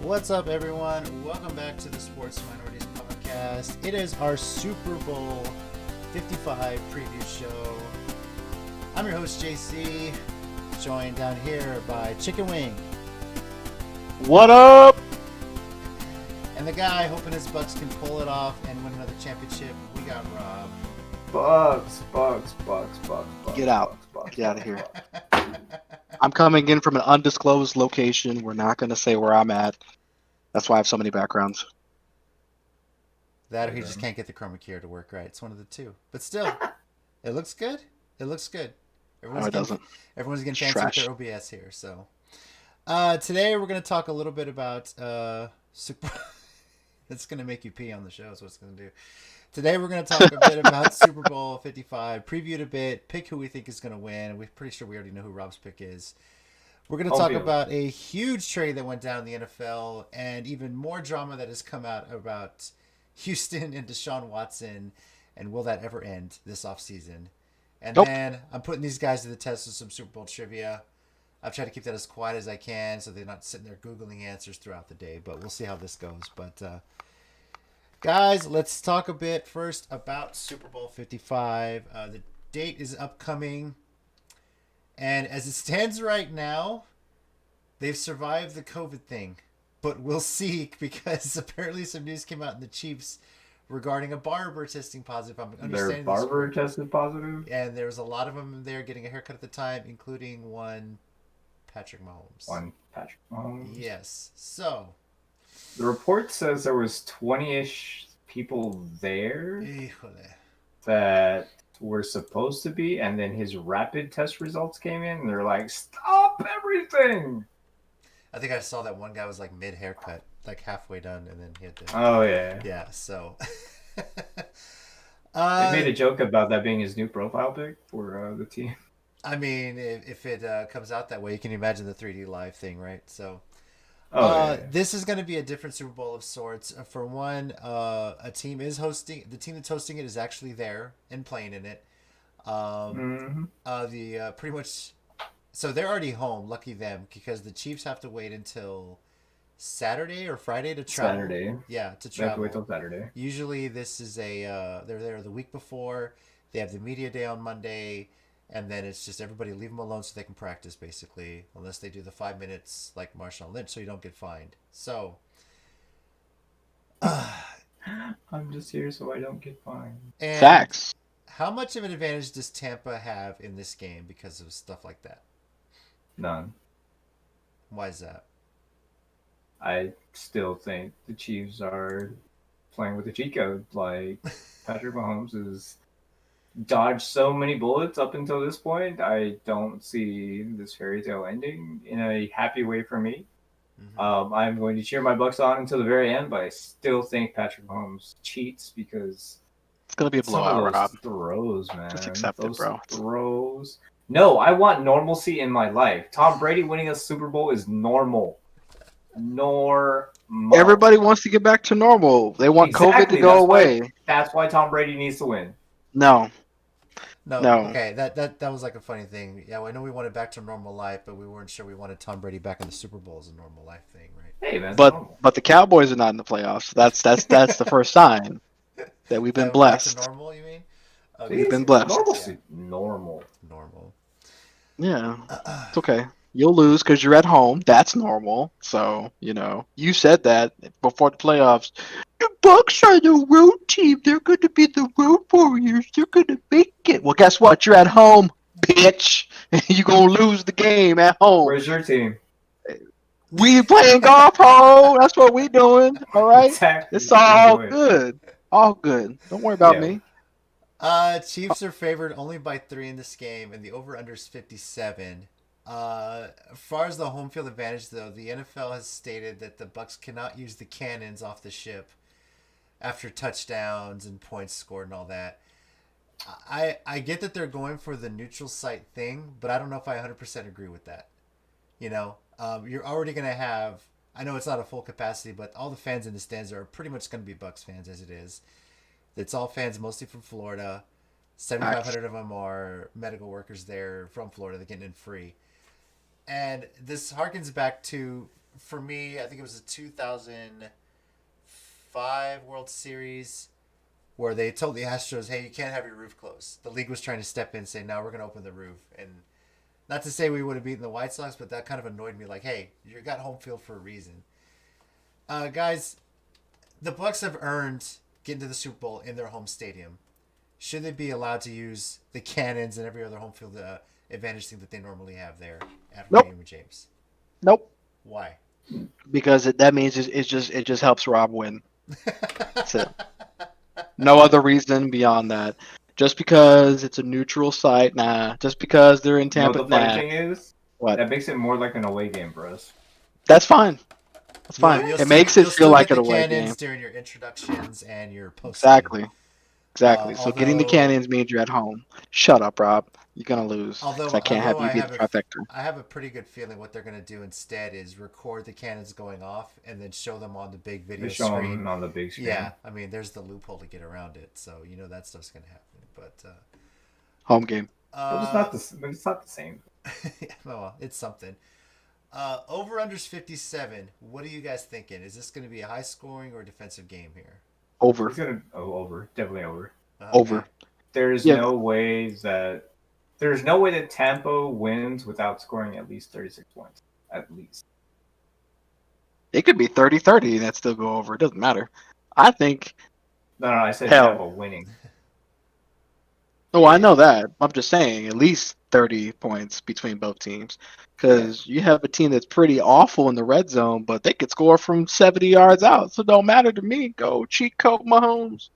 What's up, everyone? Welcome back to the Sports Minorities Podcast. It is our Super Bowl 55 preview show. I'm your host, JC, joined down here by Chickenwing. What up? And the guy hoping his Bucks can pull it off and win another championship. We got Rob. Bucks. Get out. Get out of here. I'm coming in from an undisclosed location. We're not going to say where I'm at. That's why I have so many backgrounds. That or he just can't get the chroma key to work right. It's one of the two. But still, it looks good. It looks good. Doesn't. Everyone's getting fancy with their OBS here. So today we're going to talk a little bit about Super. It's going to make you pee on the show is what it's going to do. Today we're going to talk a bit about Super Bowl 55, preview it a bit, pick who we think is going to win. We're pretty sure we already know who Rob's pick is. We're going to talk about a huge trade that went down in the NFL and even more drama that has come out about Houston and DeShaun Watson, and will that ever end this offseason? And then I'm putting these guys to the test with some Super Bowl trivia. I've tried to keep that as quiet as I can so they're not sitting there Googling answers throughout the day, but we'll see how this goes. But guys, let's talk a bit first about Super Bowl 55. The date is upcoming. And as it stands right now, they've survived the COVID thing. But we'll see, because apparently some news came out in the Chiefs regarding a barber testing positive. I'm understanding their barber tested positive? And there was a lot of them there getting a haircut at the time, including one Patrick Mahomes. Yes. So the report says there was 20-ish people there that were supposed to be, and then his rapid test results came in, and they're like, stop everything! I think I saw that one guy was like mid-haircut, like halfway done, and then he had to... Oh, yeah. Yeah, so... They made a joke about that being his new profile pic for the team. I mean, if it comes out that way, you can imagine the 3D Live thing, right? So... This is going to be a different Super Bowl of sorts. For one, a team is hosting. The team that's hosting it is actually there and playing in it. Pretty much, so they're already home. Lucky them, because the Chiefs have to wait until Saturday or Friday to travel. Saturday. Yeah, to travel. They have to wait till Saturday. Usually, this is they're there the week before. They have the media day on Monday. And then it's just everybody leave them alone so they can practice, basically, unless they do the 5 minutes like Marshawn Lynch, so you don't get fined. So, I'm just here so I don't get fined. And facts. How much of an advantage does Tampa have in this game because of stuff like that? None. Why is that? I still think the Chiefs are playing with the cheat code. Like, Patrick Mahomes is dodged so many bullets up until this point. I don't see this fairy tale ending in a happy way for me. I'm going to cheer my Bucks on until the very end, but I still think Patrick Mahomes cheats because it's going to be a blowout, Rob. Throws, man. Just accept it, bro. Throws. No, I want normalcy in my life. Tom Brady winning a Super Bowl is normal. Everybody wants to get back to normal. They want COVID to go away. That's why Tom Brady needs to win. No. Okay, that was like a funny thing. Yeah, I know we wanted back to normal life, but we weren't sure we wanted Tom Brady back in the Super Bowl as a normal life thing, right? Hey, man, but the Cowboys are not in the playoffs. That's the first sign that we've been blessed. Back to normal, you mean? Okay. We've been blessed. Normal. Yeah, it's okay. You'll lose because you're at home. That's normal. So, you said that before the playoffs. The Bucks are the road team. They're going to be the road warriors. They're going to make it. Well, guess what? You're at home, bitch. You're going to lose the game at home. Where's your team? We playing golf, ho. That's what we doing. All right? Exactly. It's all good. All good. Don't worry about me. Chiefs are favored only by 3 in this game, and the over-under is 57. As far as the home field advantage, though, the NFL has stated that the Bucks cannot use the cannons off the ship after touchdowns and points scored and all that. I get that they're going for the neutral site thing, but I don't know if I 100% agree with that. You're already going to have, I know it's not a full capacity, but all the fans in the stands are pretty much going to be Bucks fans as it is. It's all fans mostly from Florida. 7,500 of them are medical workers there from Florida. They're getting in free. And this harkens back to for me, I think it was the 2005 World Series where they told the Astros, "Hey, you can't have your roof closed." The league was trying to step in, say, "Now we're going to open the roof." And not to say we would have beaten the White Sox, but that kind of annoyed me. Like, hey, you got home field for a reason, guys. The Bucks have earned getting to the Super Bowl in their home stadium. Should they be allowed to use the cannons and every other home field advantage thing that they normally have there at Nope. Raymond James? Nope. Why? Because that means it just helps Rob win. That's it. No other reason beyond that. Just because it's a neutral site, nah. Just because they're in You know Tampa, what the funny nah. thing is? What? That makes it more like an away game for us. That's fine. That's fine. You'll It makes it feel like an away game. during your introductions and your post. Exactly. So getting the although- cannons means you're at home. Shut up, Rob. You're gonna lose. 'Cause Although I can't have although you I be have the a- trifecta. I have a pretty good feeling what they're going to do instead is record the cannons going off and then show them on the big video They show screen. them on the big screen. Yeah, I mean, there's the loophole to get around it, so you know that stuff's going to happen. But Home game. But it's not the same. yeah, well, it's something. Over unders 57. What are you guys thinking? Is this going to be a high scoring or defensive game here? Over. It's gonna over. Definitely over. Over. There's Yeah. no way that Tampa wins without scoring at least 36 points. At least. It could be 30-30 and that still go over. It doesn't matter. I think. No, I said Hell. Tampa winning. Oh, I know that. I'm just saying at least 30 points between both teams. Because you have a team that's pretty awful in the red zone, but they could score from 70 yards out. So it don't matter to me. Go cheat code Mahomes.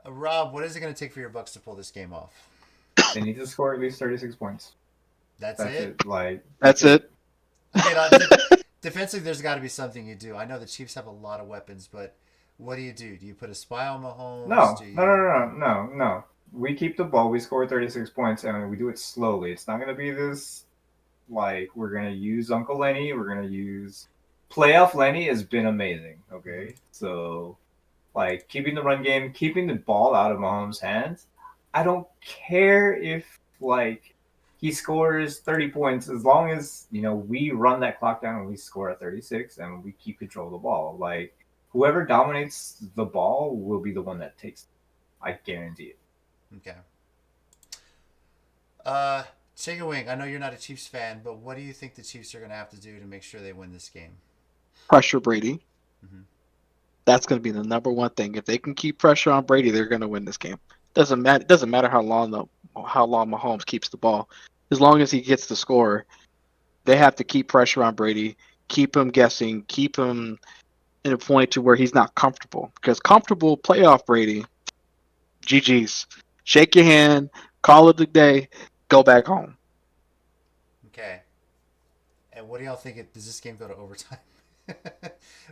Rob, what is it going to take for your Bucks to pull this game off? They need to score at least 36 points. That's That's it? it. Like That's it. I mean, defensively, there's got to be something you do. I know the Chiefs have a lot of weapons, but what do? Do you put a spy on Mahomes? No. We keep the ball. We score 36 points, and we do it slowly. It's not going to be this, like, we're going to use Uncle Lenny. We're going to use... Playoff Lenny has been amazing, okay? So, like, keeping the run game, keeping the ball out of Mahomes' hands. I don't care if, like, he scores 30 points as long as, we run that clock down and we score at 36 and we keep control of the ball. Like, whoever dominates the ball will be the one that takes it. I guarantee it. Okay. Chickenwing, I know you're not a Chiefs fan, but what do you think the Chiefs are going to have to do to make sure they win this game? Pressure Brady. Mhm. That's going to be the number one thing. If they can keep pressure on Brady, they're going to win this game. Doesn't matter how long Mahomes keeps the ball. As long as he gets the score, they have to keep pressure on Brady, keep him guessing, keep him in a point to where he's not comfortable. Because comfortable playoff Brady, GG's. Shake your hand, call it a day, go back home. Okay. And what do y'all think? Does this game go to overtime?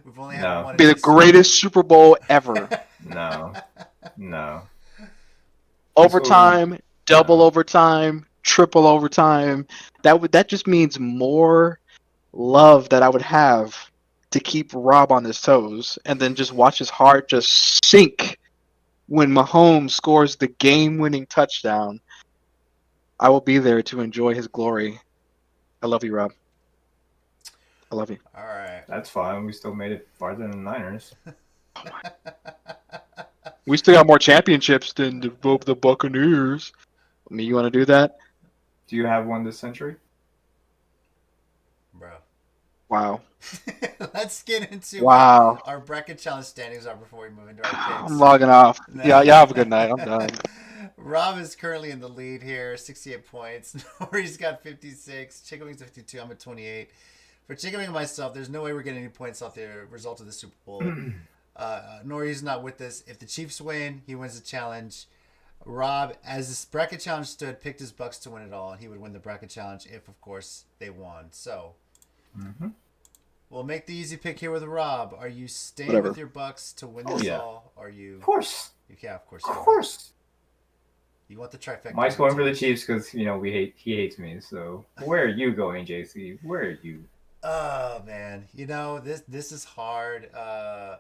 We've only had one. Be the greatest Super Bowl ever. No. Overtime, double overtime, triple overtime. That just means more love that I would have to keep Rob on his toes and then just watch his heart just sink when Mahomes scores the game-winning touchdown. I will be there to enjoy his glory. I love you, Rob. I love you. All right. That's fine. We still made it farther than the Niners. We still got more championships than the Buccaneers. I mean, you want to do that? Do you have one this century? Bro. Wow. Let's get into Wow. our bracket challenge standings are before we move into our picks. I'm logging off. Yeah, have a good night. I'm done. Rob is currently in the lead here, 68 points. Nori's got 56. Chickenwing's 52. I'm at 28. For Chickenwing and myself, there's no way we're getting any points off the result of the Super Bowl. Nori's not with us. If the Chiefs win, he wins the challenge. Rob, as this bracket challenge stood, picked his Bucks to win it all, and he would win the bracket challenge if, of course, they won. So, we'll make the easy pick here with Rob. Are you staying with your Bucks to win this all? Or are you? Of course. Yeah, of course. Of course. You want the trifecta? Mike's going for the Chiefs because he hates me. So where are you going, JC? Where are you? Oh man, this is hard. You're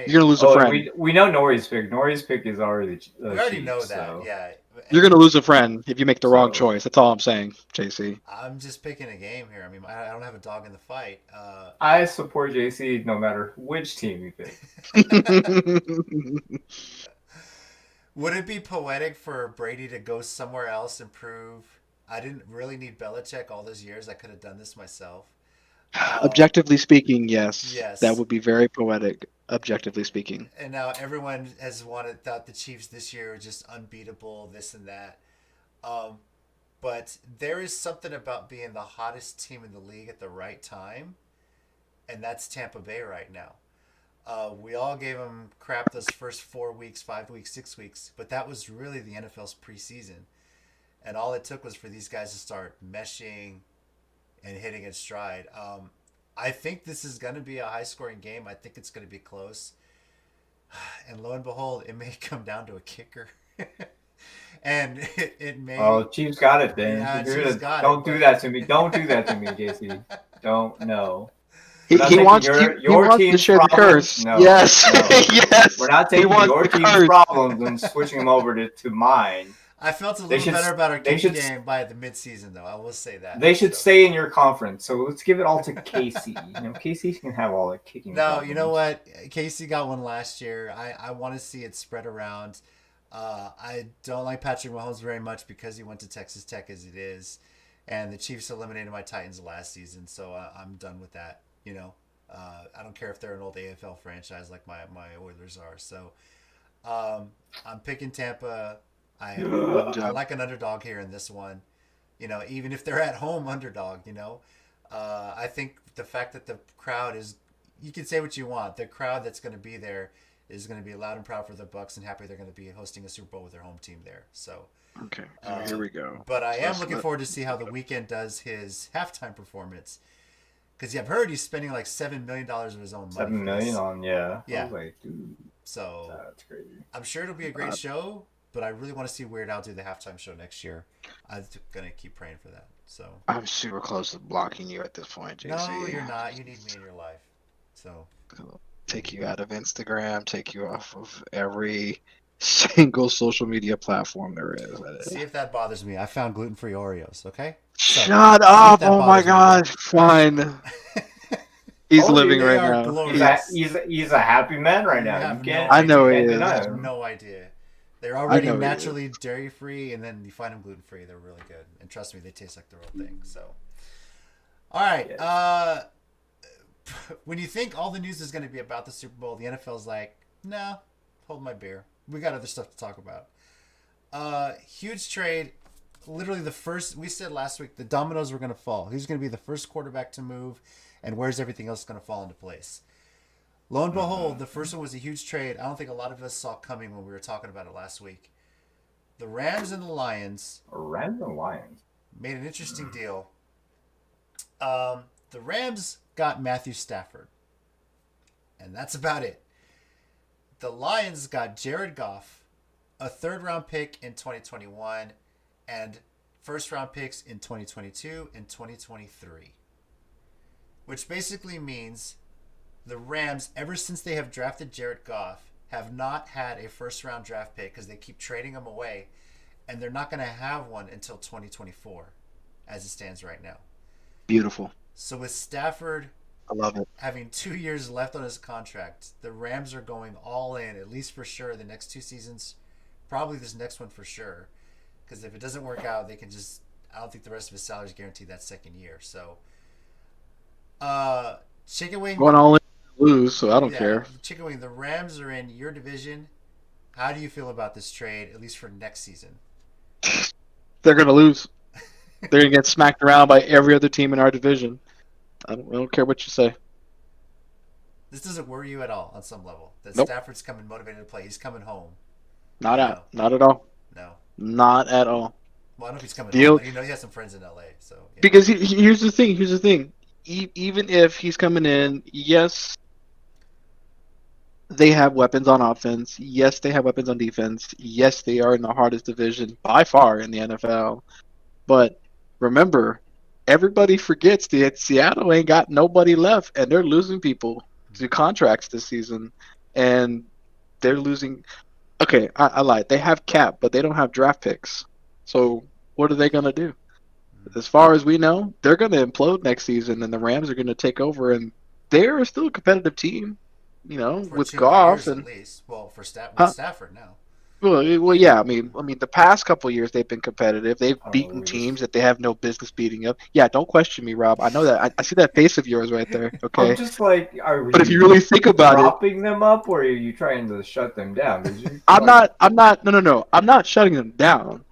gonna lose a friend. We know Nori's pick. Nori's pick is already. We already know that. So. Yeah, You're gonna lose a friend if you make the wrong So- choice. That's all I'm saying, JC. I'm just picking a game here. I mean, I don't have a dog in the fight. I support JC no matter which team you pick. Would it be poetic for Brady to go somewhere else and prove I didn't really need Belichick all those years? I could have done this myself. Objectively speaking, yes. Yes. That would be very poetic, objectively speaking. And now everyone has thought the Chiefs this year are just unbeatable, this and that. But there is something about being the hottest team in the league at the right time, and that's Tampa Bay right now. We all gave them crap those first 4 weeks, 5 weeks, 6 weeks, but that was really the NFL's preseason. And all it took was for these guys to start meshing and hitting its stride. I think this is going to be a high-scoring game. I think it's going to be close. And lo and behold, it may come down to a kicker. And it may... Oh, Chiefs got it, then. Yeah, Chiefs got Don't it, do but- that to me. Don't do that to me, JC. Don't, no. He not wants, taking he your wants to team's share the problems? curse. No, Yes, no. yes. We're not He taking wants your the team's curse. problems and switching them over to mine. I felt a They little should- better about our they kicking should- game by the midseason, though. I will say that. They should So- stay in your conference. So let's give it all to Casey. Casey can have all the kicking. No, problems. you know what? Casey got one last year. I want to see it spread around. I don't like Patrick Mahomes very much because he went to Texas Tech as it is. And the Chiefs eliminated my Titans last season, so I'm done with that. I don't care if they're an old AFL franchise like my Oilers are. So I'm picking Tampa. I like an underdog here in this one. Even if they're at home underdog, I think the fact that the crowd is, you can say what you want. The crowd that's going to be there is going to be loud and proud for the Bucks and happy they're going to be hosting a Super Bowl with their home team there. So, Okay, here we go. but I am Let's looking let- forward to see how the Weeknd does his halftime performance. Because I've heard he's spending like $7 million of his own money. $7 for million this. on, yeah. Yeah. I was like, dude, So that's crazy. I'm sure it'll be a great show, but I really want to see Weird Al do the halftime show next year. I'm going to keep praying for that. So I'm super close to blocking you at this point, JC. no, you're not. You need me in your life. So Take you out of Instagram, take you off of every single social media platform there is. see if that bothers me. I found gluten-free Oreos. Okay. Shut up! that Oh my bothers me. gosh, fine. He's Oh, living they right are now. glorious. He's a happy man right You now. have You can't. I know you he can't is. deny I have him. no idea. They're already know he naturally dairy-free, and then you find them gluten-free. They're really good. And trust me, they taste like the real thing. So, all right. Yes. When you think all the news is going to be about the Super Bowl, the NFL's like, no, hold my beer. We got other stuff to talk about. Huge trade. Literally the first, we said last week, the dominoes were going to fall. Who's going to be the first quarterback to move, and where's everything else going to fall into place? Lo and behold, the first one was a huge trade. I don't think a lot of us saw coming when we were talking about it last week. The Rams and the Lions Random Lions. made an interesting deal. The Rams got Matthew Stafford, and that's about it. The Lions got Jared Goff, a third-round pick in 2021, and first-round picks in 2022 and 2023. Which basically means the Rams, ever since they have drafted Jared Goff, have not had a first-round draft pick because they keep trading them away, and they're not going to have one until 2024, as it stands right now. Beautiful. So with Stafford I love it. having 2 years left on his contract, the Rams are going all in, at least for sure, the next 2 seasons. Probably this next one for sure. Because if it doesn't work out, they can just... I don't think the rest of his salary is guaranteed that second year. So, Chickenwing... Going all in, lose, so I don't care. Chickenwing, the Rams are in your division. How do you feel about this trade, at least for next season? They're gonna lose. They're gonna get smacked around by every other team in our division. I don't care what you say. This doesn't worry you at all on some level. That Nope. Stafford's coming motivated to play. He's coming home. Not No. not at all. No. Not at all. Well, I don't know if he's coming Deal- home. He has some friends in LA, so... yeah. Because here's the thing. Here's the thing. Even if he's coming in, yes, they have weapons on offense. Yes, they have weapons on defense. Yes, they are in the hardest division by far in the NFL. But remember, everybody forgets that Seattle ain't got nobody left, and they're losing people to contracts this season, and they're losing Okay, I lied. They have cap, but they don't have draft picks. So what are they gonna do? As far as we know, they're gonna implode next season, and the Rams are gonna take over, and they're still a competitive team. For With 2 more Goff years at and least. Well, with huh? Stafford now. Well, yeah. I mean, the past couple years they've been competitive. They've I don't know. beaten teams that they have no business beating up. Yeah, don't question me, Rob. I know that. I see that face of yours right there. I'm Okay, just like, are but if you you really think about it, propping them up, or are you trying to shut them down? Because you're I'm like, not. I'm not. No, no, no. I'm not shutting them down.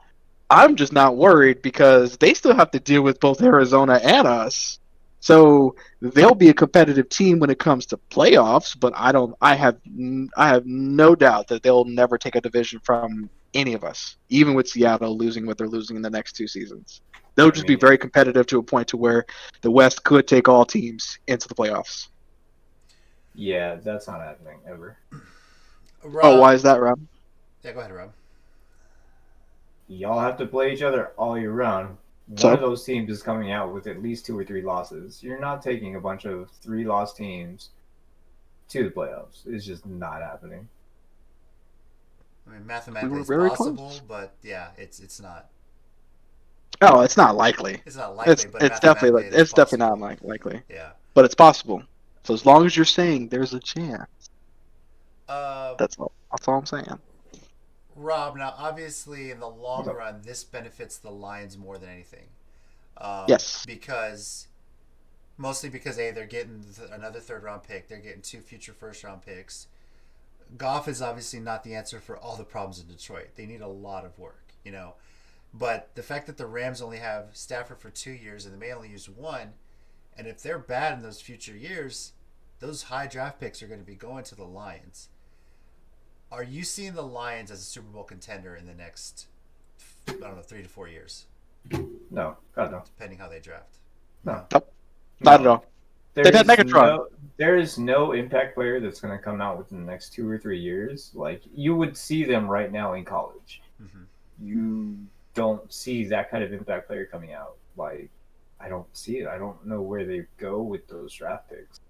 I'm just not worried because they still have to deal with both Arizona and us. So they'll be a competitive team when it comes to playoffs, but I don't. I have no doubt that they'll never take a division from any of us, even with Seattle losing what they're losing in the next 2 seasons. They'll I just be mean, very competitive to a point to where the West could take all teams into the playoffs. yeah, that's not happening ever. Oh, Rob. why is that, Rob? Yeah, go ahead, Rob. Y'all have to play each other all year round. One of So those teams is coming out with at least 2 or 3 losses. You're not taking a bunch of 3-loss teams to the playoffs. It's just not happening. I mean, we mathematically were it's very possible, close. but yeah, it's not. Oh, it's not likely. It's not likely, It's but it's definitely mathematically it is it's definitely not possible. likely. Yeah. But it's possible. So as long as you're saying there's a chance, Uh, that's all I'm saying. Rob. Now, obviously, in the What's long up? run, this benefits the Lions more than anything, Yes. because mostly because they're getting another third round pick. They're getting 2 future first round picks. Goff is obviously not the answer for all the problems in Detroit. They need a lot of work. But the fact that the Rams only have Stafford for 2 years and they may only use one, and if they're bad in those future years, those high draft picks are going to be going to the Lions. Are you seeing the Lions as a Super Bowl contender in the next, I don't know, 3 to 4 years, No, God no, depending how they draft? no, No. Nope. Not at no. all. They've had There's Megatron. no, there is no impact player that's going to come out within the next 2 or 3 years. Like you would see them right now in college. Mm-hmm. You don't see that kind of impact player coming out. Like I don't see it. I don't know where they go with those draft picks.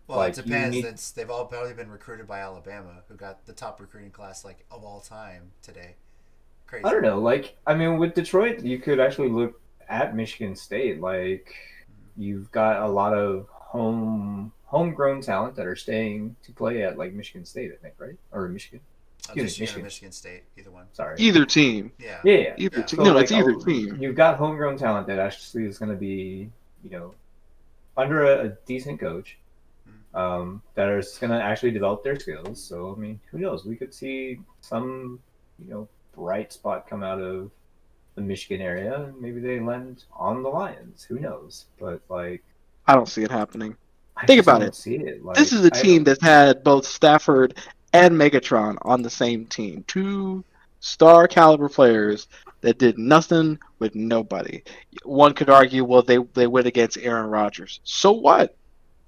Well, it Like you depends. need. They've all probably been recruited by Alabama, who got the top recruiting class like of all time today. I don't Crazy. know. Like I mean, with Detroit, you could actually look at Michigan State. Like you've got a lot of homegrown talent that are staying to play at like Michigan State, I think, right? Or Michigan. Excuse me, Michigan or Michigan. Michigan State, either one. Sorry. Either team. Yeah, Yeah, yeah. Either yeah. team. So No, it's like either team. you've got homegrown talent that actually is going to be, you know, under a decent coach, that is going to actually develop their skills. So I mean, who knows? We could see some, bright spot come out of the Michigan area, and maybe they land on the Lions. Who knows? But like, I don't see it happening. I Think just about don't it. see it. This Like, is a I team don't. that's had both Stafford and Megatron on the same team. Two star caliber players that did nothing with nobody. One could argue, well, they went against Aaron Rodgers. So what?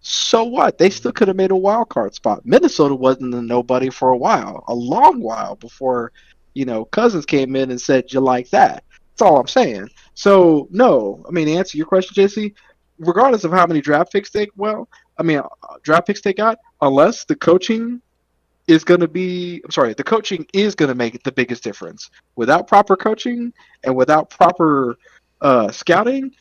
So what? They still could have made a wild card spot. Minnesota wasn't a nobody for a while, a long while before, Cousins came in and said, "You like that?" That's all I'm saying. So no, I mean, to answer your question, JC, regardless of how many draft picks they got, unless the coaching is going to be, I'm sorry, the coaching is going to make the biggest difference. Without proper coaching and without proper scouting,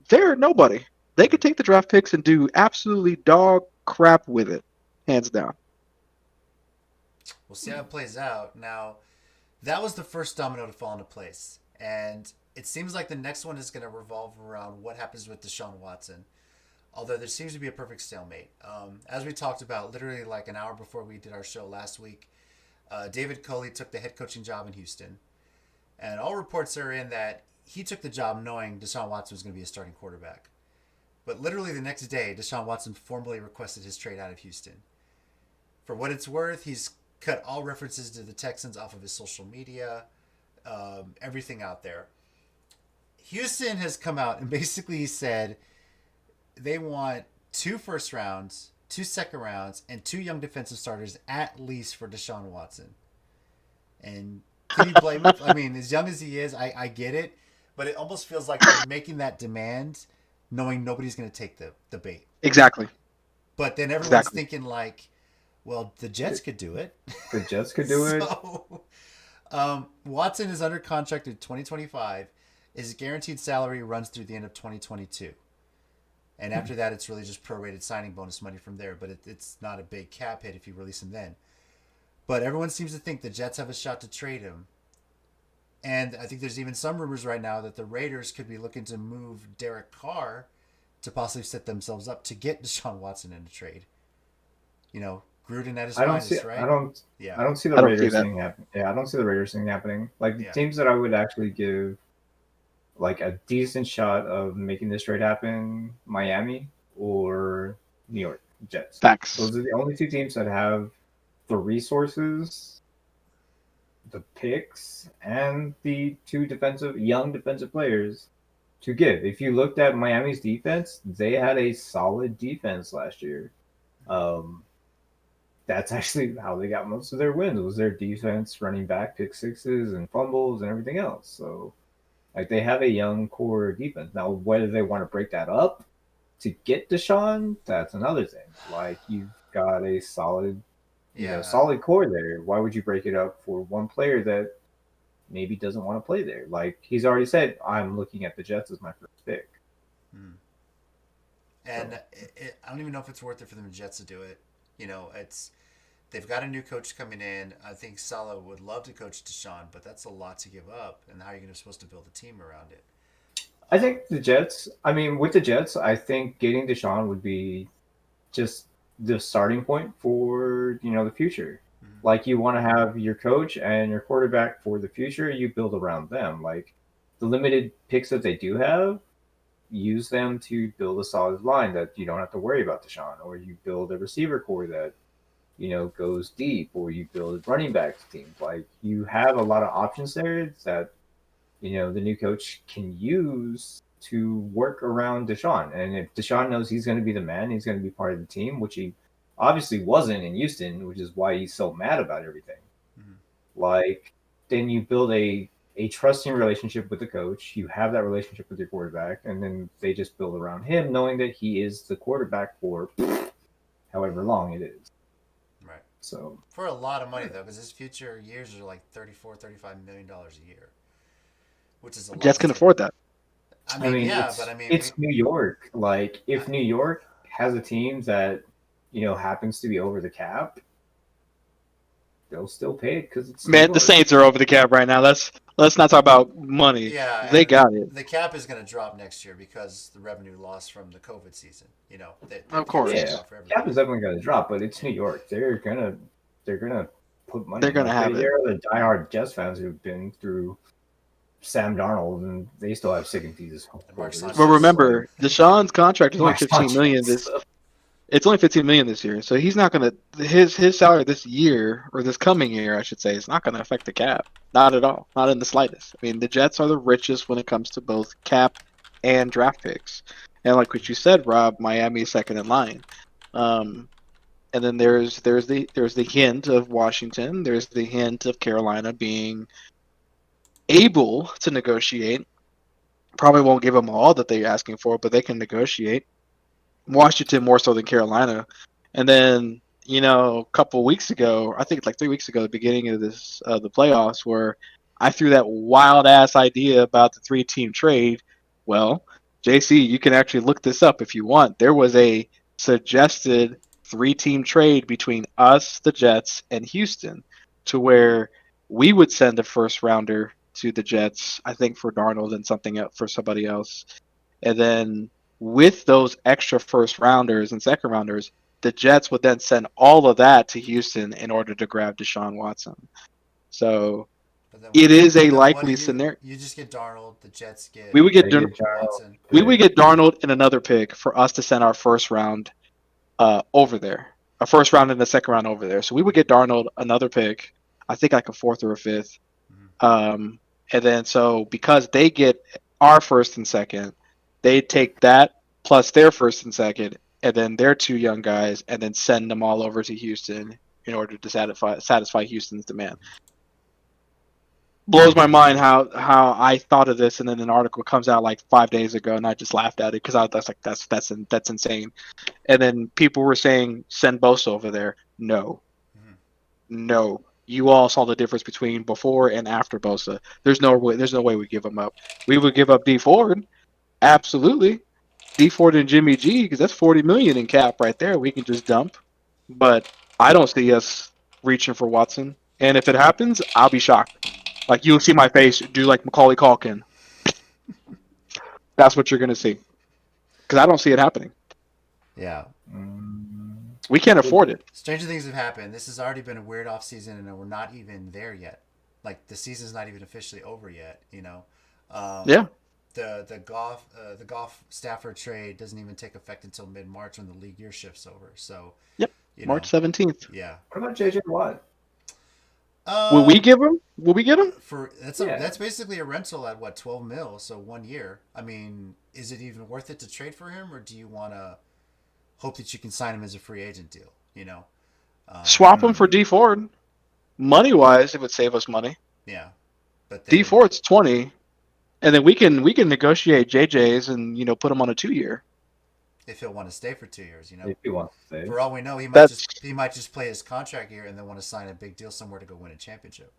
they're nobody. They could take the draft picks and do absolutely dog crap with it, hands down. We'll see how it plays out. Now, that was the first domino to fall into place, and it seems like the next one is going to revolve around what happens with DeShaun Watson. Although there seems to be a perfect stalemate. As we talked about, literally like an hour before we did our show last week, David Coley took the head coaching job in Houston, and all reports are in that he took the job knowing DeShaun Watson was going to be a starting quarterback. But literally the next day, DeShaun Watson formally requested his trade out of Houston. For what it's worth, he's cut all references to the Texans off of his social media, everything out there. Houston has come out and basically said they want 2 first rounds, 2 second rounds, and 2 young defensive starters at least for DeShaun Watson. And can you blame him? I mean, as young as he is, I get it, but it almost feels like they're making that demand knowing nobody's going to take the bait. Exactly. But then everyone's Exactly. thinking like, Well, the Jets could do it. The Jets could do it. Watson is under contract in 2025. His guaranteed salary runs through the end of 2022. And after that, it's really just prorated signing bonus money from there. But it's not a big cap hit if you release him then. But everyone seems to think the Jets have a shot to trade him. And I think there's even some rumors right now that the Raiders could be looking to move Derek Carr to possibly set themselves up to get DeShaun Watson in a trade. You know, Gruden at his finest, right? I don't see the Raiders thing happening. Yeah, I don't see the Raiders thing happening. Like the teams that I would actually give like a decent shot of making this trade happen, Miami or New York Jets. Facts. Those are the only two teams that have the resources, the picks, and the two young defensive players to give. If you looked at Miami's defense, they had a solid defense last year. That's actually how they got most of their wins, was their defense, running back, pick sixes and fumbles and everything else. So like they have a young core defense. Now whether they want to break that up to get DeShaun, that's another thing. Like you've got a solid solid core there. Why would you break it up for one player that maybe doesn't want to play there? Like he's already said, I'm looking at the Jets as my first pick. And I don't even know if it's worth it for the Jets to do it. You know, they've got a new coach coming in. I think Saleh would love to coach DeShaun, but that's a lot to give up. And how are you supposed to build a team around it? I think with the Jets, I think getting DeShaun would be just the starting point for, the future. Mm-hmm. Like you want to have your coach and your quarterback for the future, you build around them. Like the limited picks that they do have, use them to build a solid line that you don't have to worry about DeShaun, or you build a receiver core that, goes deep, or you build running backs teams. Like you have a lot of options there that, the new coach can use to work around DeShaun. And if DeShaun knows he's going to be the man, he's going to be part of the team, which he obviously wasn't in Houston, which is why he's so mad about everything. Mm-hmm. Like then you build a trusting relationship with the coach. You have that relationship with your quarterback, and then they just build around him, knowing that he is the quarterback for however long it is. Right. So for a lot of money though, because his future years are like $35 million a year, which is a lot. Jets can afford that. I mean, it's New York. Like if New York has a team that happens to be over the cap, they'll still pay it because it's the Saints are over the cap right now. Let's not talk about money. Yeah, they got it. The cap is going to drop next year because the revenue lost from the COVID season. Of course, yeah. Cap is definitely going to drop, but it's New York. They're gonna put money. They're gonna have it. They're the diehard Jets fans who've been through Sam Darnold, and they still have sick and fees. Well, remember, DeShaun's contract is only $15 million. It's only $15 million this year, so he's not gonna his salary this year, or this coming year, I should say, is not gonna affect the cap. Not at all, not in the slightest. I mean, the Jets are the richest when it comes to both cap and draft picks, and like what you said, Rob, Miami is second in line. And then there's the hint of Washington. There's the hint of Carolina being able to negotiate. Probably won't give them all that they're asking for, but they can negotiate. Washington more so than Carolina. And then, a couple weeks ago, I think it's like 3 weeks ago, the beginning of the playoffs, where I threw that wild ass idea about the 3-team trade. Well, JC, you can actually look this up if you want. There was a suggested 3-team trade between us, the Jets, and Houston, to where we would send a first rounder to the Jets, I think for Darnold and something else for somebody else. And then with those extra first rounders and second rounders, the Jets would then send all of that to Houston in order to grab DeShaun Watson. So it is a likely scenario. You just get Darnold, the Jets get. We would get Watson. We would get Darnold and another pick for us to send our first round over there, a first round and a second round over there. So we would get Darnold, another pick, I think like a fourth or a fifth. Mm-hmm. And then so because they get our first and second, they take that plus their first and second, and then their 2 young guys, and then send them all over to Houston in order to satisfy Houston's demand. Blows my mind how I thought of this, and then an article comes out like 5 days ago, and I just laughed at it because I was like, that's insane. And then people were saying send Bosa over there. No. Mhm. No. You all saw the difference between before and after Bosa. There's no way we give him up. We would give up D Ford. Absolutely. D Ford and Jimmy G, because that's 40 million in cap right there. We can just dump. But I don't see us reaching for Watson. And if it happens, I'll be shocked. Like you'll see my face do like Macaulay Culkin. That's what you're gonna see. Because I don't see it happening. Yeah. We can't afford it. Stranger things have happened. This has already been a weird off season, and we're not even there yet. Like the season's not even officially over yet. Yeah. The Goff Stafford trade doesn't even take effect until mid March when the league year shifts over. So Yep. March 17th. Yeah. What about JJ Watt? Will we give him? Will we get him? That's basically a rental at what, 12 mil, so 1 year. I mean, is it even worth it to trade for him, or do you want to hope that you can sign him as a free agent deal? Swap him for D Ford. Money wise, it would save us money. Yeah, but D Ford's 20, and then we can negotiate JJ's and put him on a 2-year. If he'll want to stay for 2 years, If he wants to stay. For all we know, he might just play his contract year and then want to sign a big deal somewhere to go win a championship.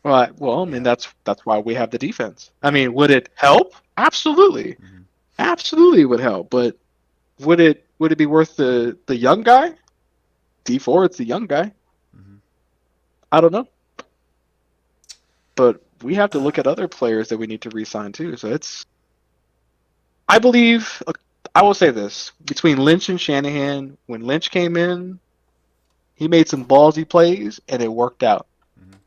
Right. Well, I mean that's why we have the defense. I mean, would it help? Absolutely, absolutely would help. But would it be worth the young guy? D Ford's the young guy. I don't know. But we have to look at other players that we need to re-sign too. So I believe. I will say this: between Lynch and Shanahan, when Lynch came in, he made some ballsy plays, and it worked out.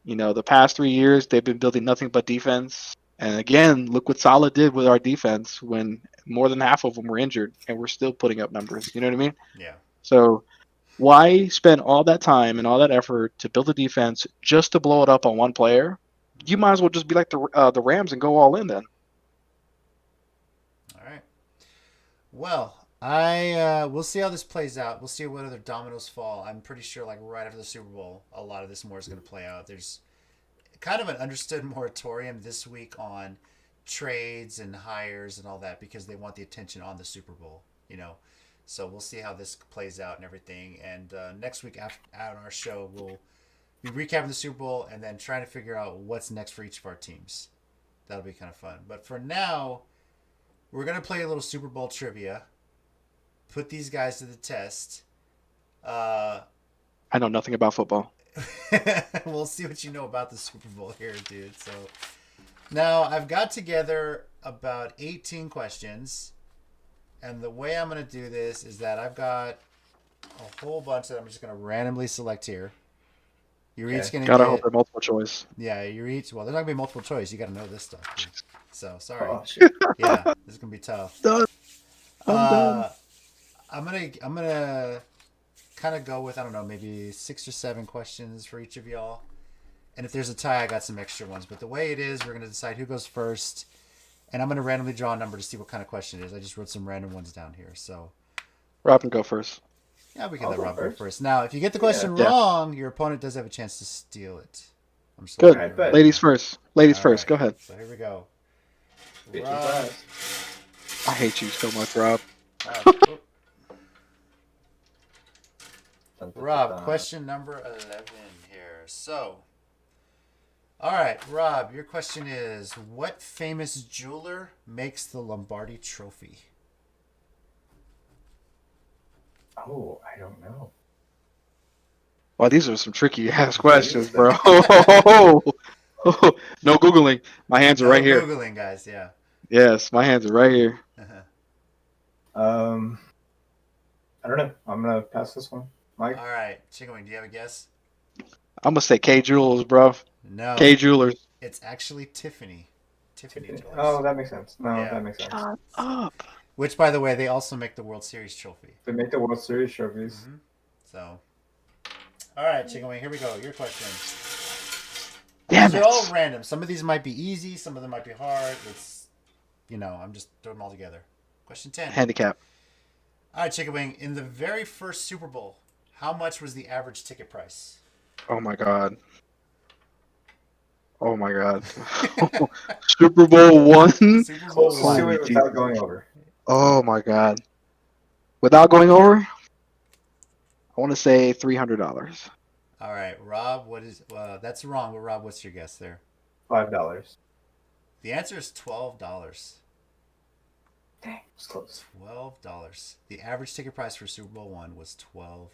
The past 3 years, they've been building nothing but defense. And again, look what Saleh did with our defense when more than half of them were injured, and we're still putting up numbers. You know what I mean? Yeah. So why spend all that time and all that effort to build a defense just to blow it up on one player? You might as well just be like the Rams and go all in then. All right. Well, we'll see how this plays out. We'll see what other dominoes fall. I'm pretty sure, like right after the Super Bowl, a lot of this more is going to play out. There's kind of an understood moratorium this week on trades and hires and all that because they want the attention on the Super Bowl. So we'll see how this plays out and everything. And next week on our show, we'll be recapping the Super Bowl and then trying to figure out what's next for each of our teams. That'll be kind of fun. But for now, we're going to play a little Super Bowl trivia. Put these guys to the test. I know nothing about football. We'll see what you know about the Super Bowl here, dude. So now I've got together about 18 questions. And the way I'm going to do this is that I've got a whole bunch that I'm just going to randomly select here. You're each going to Gotta hope they're multiple choice. Yeah, you're each... Well, there's not going to be multiple choice. You got to know this stuff, dude. So, sorry. Oh, shit. Yeah, this is going to be tough. Done. I'm done. I'm gonna kind of go with, I don't know, maybe 6 or 7 questions for each of y'all. And if there's a tie, I got some extra ones. But the way it is, we're gonna decide who goes first. And I'm gonna randomly draw a number to see what kind of question it is. I just wrote some random ones down here. So Rob can go first. Yeah, we can let Rob go first. Now, if you get the question wrong, your opponent does have a chance to steal it. I'm just Good. Ladies first. Ladies first. Right. Go ahead. So here we go. Rob. I hate you so much, Rob. Rob, question number 11 here. So, all right, Rob, your question is, what famous jeweler makes the Lombardi Trophy? Oh, I don't know. Well, these are some tricky ass questions, bro. No Googling. My hands are right here. No Googling, guys, yeah. Yes, my hands are right here. I don't know. I'm going to pass this one. Mike? All right, Chickenwing, do you have a guess? I'm going to say K Jewelers, bro. No. K Jewelers. It's actually Tiffany. Tiffany Jewelers. Oh, that makes sense. No, Yeah. that makes sense. Shut up. Which, by the way, they also make the World Series trophy. They make the World Series trophies. Mm-hmm. So, all right, Chickenwing, here we go. Your question. Damn They're it. all random. Some of these might be easy. Some of them might be hard. It's, I'm just throwing them all together. Question 10. Handicap. All right, Chickenwing. In the very first Super Bowl, how much was the average ticket price? Oh my god. Oh my god. Super Bowl one. Super Bowl Let's one. do it without going over. Oh my god. Without going over, I want to say $300. All right, Rob. What is? That's wrong. But Rob, what's your guess there? $5. The answer is $12. Dang, it's close. $12. The average ticket price for Super Bowl one was $12.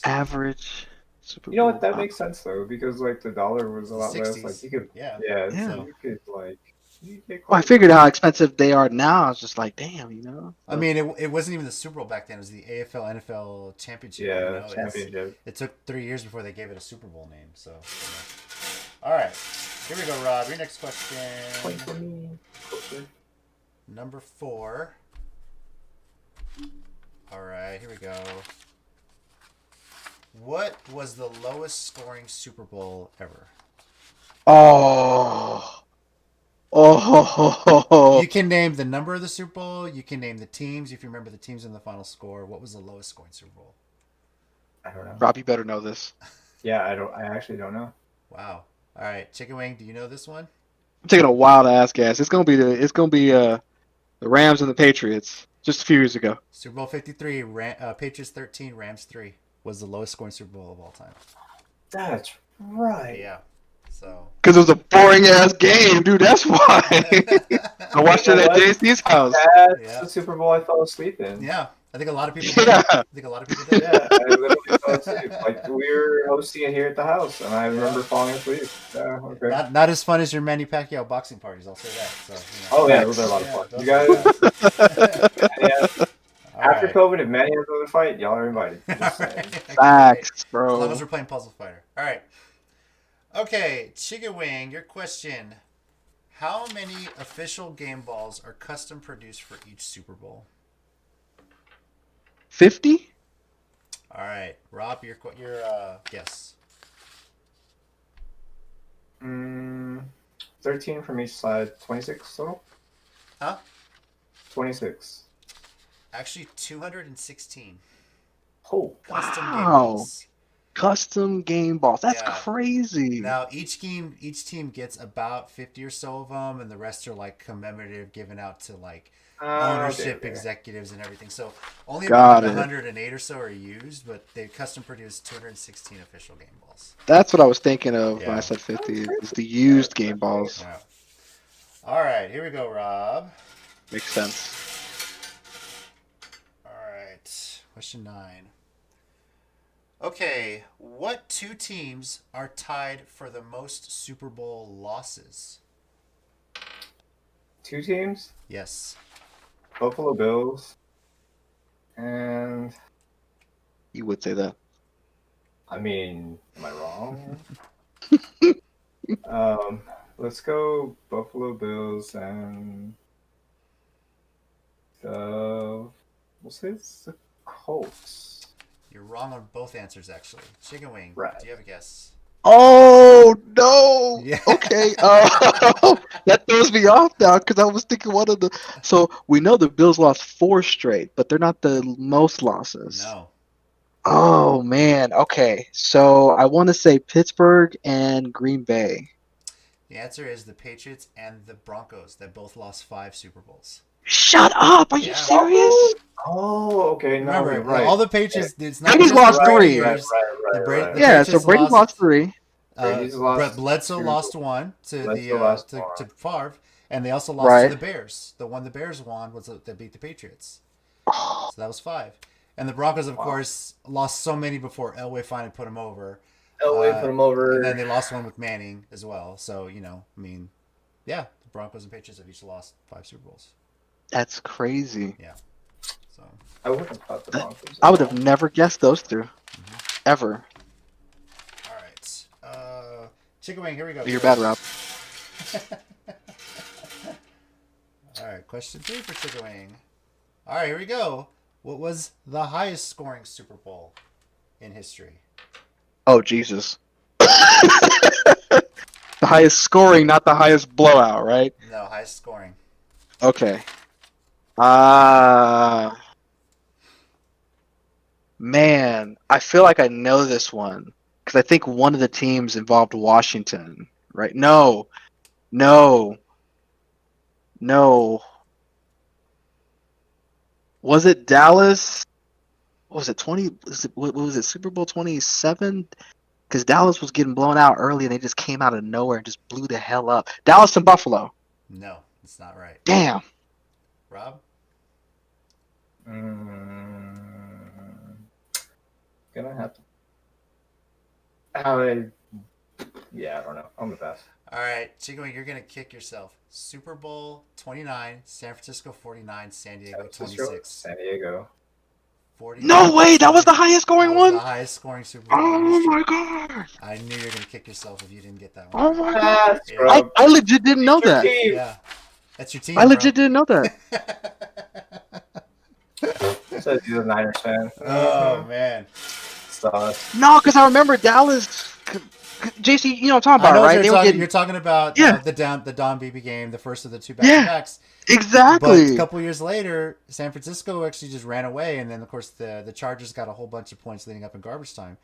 Average Super You know what? Bowl. That makes sense though, because like the dollar was a The lot less. 60s. Like you could, Yeah. yeah, Yeah. so you could like. You could get Well, I close. figured how expensive they are now. I was just like, damn, you know. I mean, it wasn't even the Super Bowl back then. It was the AFL NFL championship. Yeah, you know? championship. It took 3 years before they gave it a Super Bowl name. So, All right. Here we go, Rob. Your next question. Point for me. Closer. Number 4. All right, here we go. What was the lowest scoring Super Bowl ever? Oh. Oh. You can name the number of the Super Bowl. You can name the teams. If you remember the teams in the final score, what was the lowest scoring Super Bowl? I don't know. Rob, you better know this. Yeah, I don't. I actually don't know. Wow. All right, Chickenwing, do you know this one? I'm taking a wild ass guess. It's gonna be the Rams and the Patriots just a few years ago. Super Bowl 53, Patriots 13, Rams 3 was the lowest scoring Super Bowl of all time. That's right. Yeah. So. Because it was a boring ass game, dude. That's why. I watched it at JC's house. That's the Super Bowl I fell asleep in. Yeah. I think a lot of people did. Yeah. I think a lot of people did. Yeah, I literally fell asleep. Like we were hosting it here at the house, and I remember falling asleep. Yeah, okay. Not as fun as your Manny Pacquiao boxing parties, I'll say that. So, Oh yeah, those are a lot of fun. You guys, yeah. After COVID, if Manny has another fight, y'all are invited. Just saying. Facts, As bro. long as we're playing Puzzle Fighter. All right. Okay, Chickenwing, your question. How many official game balls are custom produced for each Super Bowl? 50? All right, Rob, your guess. 13 from each side, 26 total? Huh? 26. Actually, 216 Oh, custom game Wow. balls. Custom game balls. That's Yeah. crazy. Now each team gets about 50 or so of them, and the rest are like commemorative, given out to like ownership okay. executives and everything. So only Got about like it. 108 or so are used, but they custom produced 216 official game balls. That's what I was thinking of when Yeah. I said 50. It's the used game balls. Yeah. All right, here we go, Rob. Makes sense. All right, question 9. Okay, what two teams are tied for the most Super Bowl losses? 2 teams? Yes. Buffalo Bills. And, You would say that. I mean, am I wrong? Let's go Buffalo Bills and we'll say it's the Colts. You're wrong on both answers, actually. Chickenwing, Right. do you have a guess? Oh, no. Yeah. Okay. That throws me off now because I was thinking one of the. So we know the Bills lost 4 straight, but they're not the most losses. No. Oh, man. Okay. So I want to say Pittsburgh and Green Bay. The answer is the Patriots and the Broncos that both lost 5 Super Bowls. Shut up. Are you Yeah. serious? Oh, okay. No, Remember, you're right. all the Patriots, it's not Brady's just lost the 3. Raiders. Right. The Yeah, so Patriots Brady lost 3. Brady's lost Brett Bledsoe 2. lost 1 to Bledsoe lost to 1. Favre, and they also lost Right. to the Bears. The one the Bears won was that beat the Patriots. Oh, So that was 5. And the Broncos, of course, lost so many before Elway finally put them over. Elway put him over. And then they lost one with Manning as well. So, I mean, yeah, the Broncos and Patriots have each lost 5 Super Bowls. that's crazy. So, I would have thought the Broncos. I would have never guessed those 2. Ever. all right. Chickenwing, here we go. You're bad, Rob. All right, question 3 for Chickenwing. All right, here we go. What was the highest scoring Super Bowl in history? Oh, Jesus. The highest scoring, not the highest blowout, right? No, highest scoring. Okay. Man, I feel like I know this one because I think one of the teams involved Washington, right? No. Was it Dallas? what was it 20? What was it Super Bowl 27? Because Dallas was getting blown out early, and they just came out of nowhere and just blew the hell up. Dallas and Buffalo. No, it's not right. Damn. Rob? Gonna have to. I don't know. I'm the best. All right, Chickenwing, you're going to kick yourself. Super Bowl 29, San Francisco 49, San Diego 26. San Diego. 49. No way! That was the highest scoring That was one. the highest scoring Super Bowl. Oh my god! I knew you were going to kick yourself if you didn't get that one. Oh my god! Yeah. I legit didn't know that. Yeah. That's your team. I legit didn't know that. Says he's a Niners fan. Oh, man. Sauce. No, because I remember Dallas. JC, you know what I'm talking I know about, right? you're talking about the Don Beebe game, the first of the two back-to-backs. Exactly. But a couple years later, San Francisco actually just ran away, and then, of course, the Chargers got a whole bunch of points leading up in garbage time.